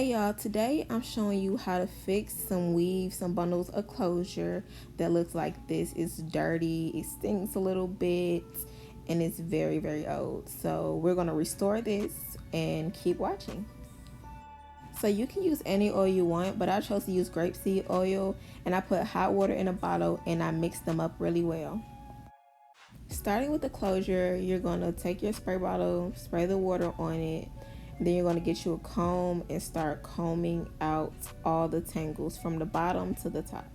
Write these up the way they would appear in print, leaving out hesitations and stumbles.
Hey y'all, today I'm showing you how to fix some weaves, some bundles of closure that looks like this. It's dirty, it stinks a little bit, and it's very old. So we're gonna restore this and keep watching. So you can use any oil you want, but I chose to use grapeseed oil, and I put hot water in a bottle and I mixed them up really well. Starting with the closure, you're gonna take your spray bottle, spray the water on it. Then you're going to get you a comb and start combing out all the tangles from the bottom to the top.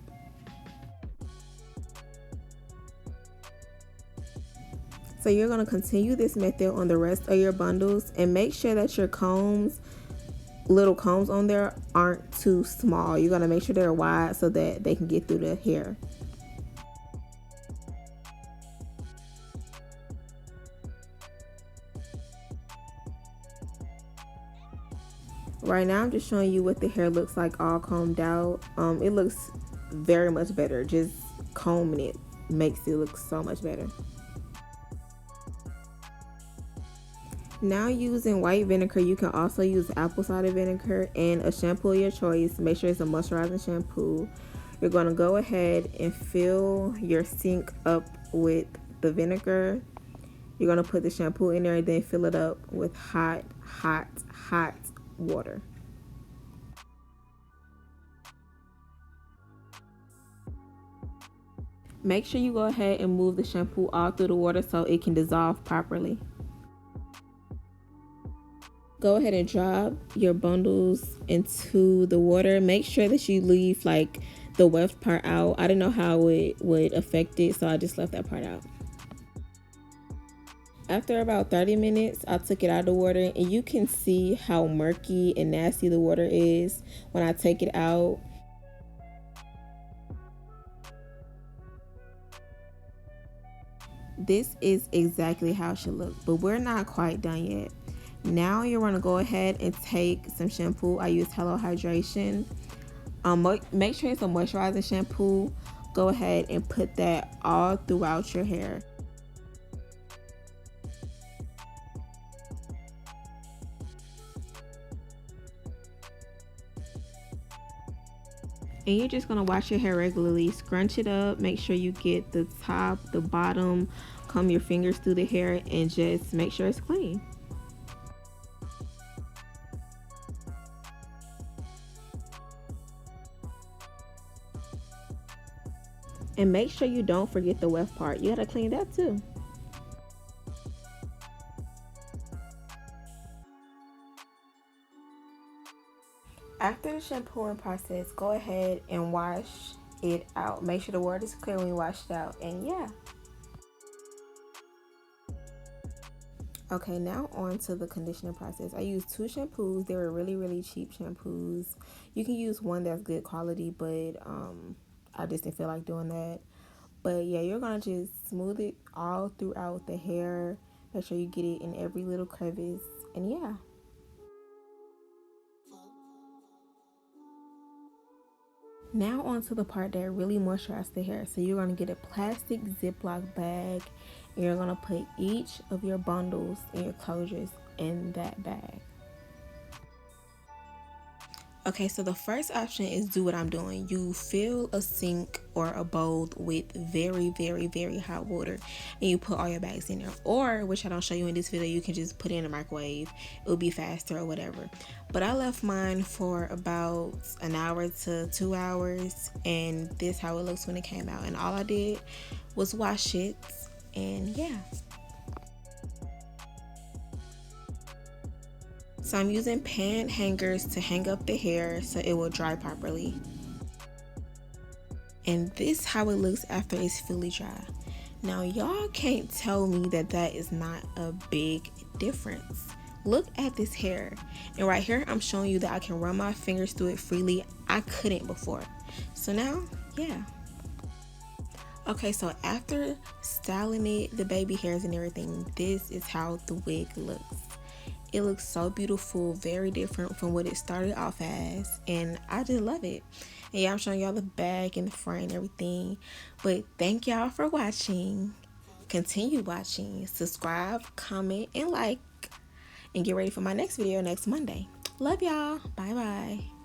So you're going to continue this method on the rest of your bundles, and make sure that your combs, little combs on there, aren't too small. You're going to make sure they're wide so that they can get through the hair. Right now I'm just showing you what the hair looks like all combed out. It looks very much better. Just combing it makes it look so much better. Now using white vinegar, you can also use apple cider vinegar and a shampoo of your choice. Make sure it's a moisturizing shampoo. You're going to go ahead and fill your sink up with the vinegar. You're going to put the shampoo in there and then fill it up with hot water. Make sure you go ahead and move the shampoo all through the water so it can dissolve properly. Go ahead and drop your bundles into the water. Make sure that you leave like the weft part out. I didn't know how it would affect it, so I just left that part out. After about 30 minutes, I took it out of the water, and you can see how murky and nasty the water is when I take it out. This is exactly how it should look, but we're not quite done yet. Now you're going to go ahead and take some shampoo. I use Hello Hydration. Make sure it's a moisturizing shampoo. Go ahead and put that all throughout your hair. And you're just going to wash your hair regularly. Scrunch it up. Make sure you get the top, the bottom. Comb your fingers through the hair and just make sure it's clean. And make sure you don't forget the weft part. You got to clean that too. After the shampooing process, go ahead and wash it out. Make sure the water is clear when you wash it out. And yeah. Okay, now on to the conditioning process. I used 2 shampoos. They were really cheap shampoos. You can use one that's good quality, but I just didn't feel like doing that. But yeah, you're gonna just smooth it all throughout the hair. Make sure you get it in every little crevice. And yeah. Now on to the part that really moisturizes the hair. So you're going to get a plastic Ziploc bag, and you're going to put each of your bundles and your closures in that bag. Okay, so the first option is do what I'm doing. You fill a sink or a bowl with very hot water, and you put all your bags in there. Or, which I don't show you in this video, you can just put it in the microwave. It will be faster or whatever. But I left mine for about an hour to 2 hours, and this is how it looks when it came out. And all I did was wash it, and yeah. So I'm using pan hangers to hang up the hair so it will dry properly. And this is how it looks after it's fully dry. Now y'all can't tell me that that is not a big difference. Look at this hair. And right here I'm showing you that I can run my fingers through it freely. I couldn't before. So now, yeah. Okay, so after styling it, the baby hairs and everything, this is how the wig looks. It looks so beautiful, very different from what it started off as, and I just love it. And yeah, I'm showing y'all the back and the front and everything. But thank y'all for watching. Continue watching. Subscribe, comment, and like. And get ready for my next video next Monday. Love y'all. Bye bye.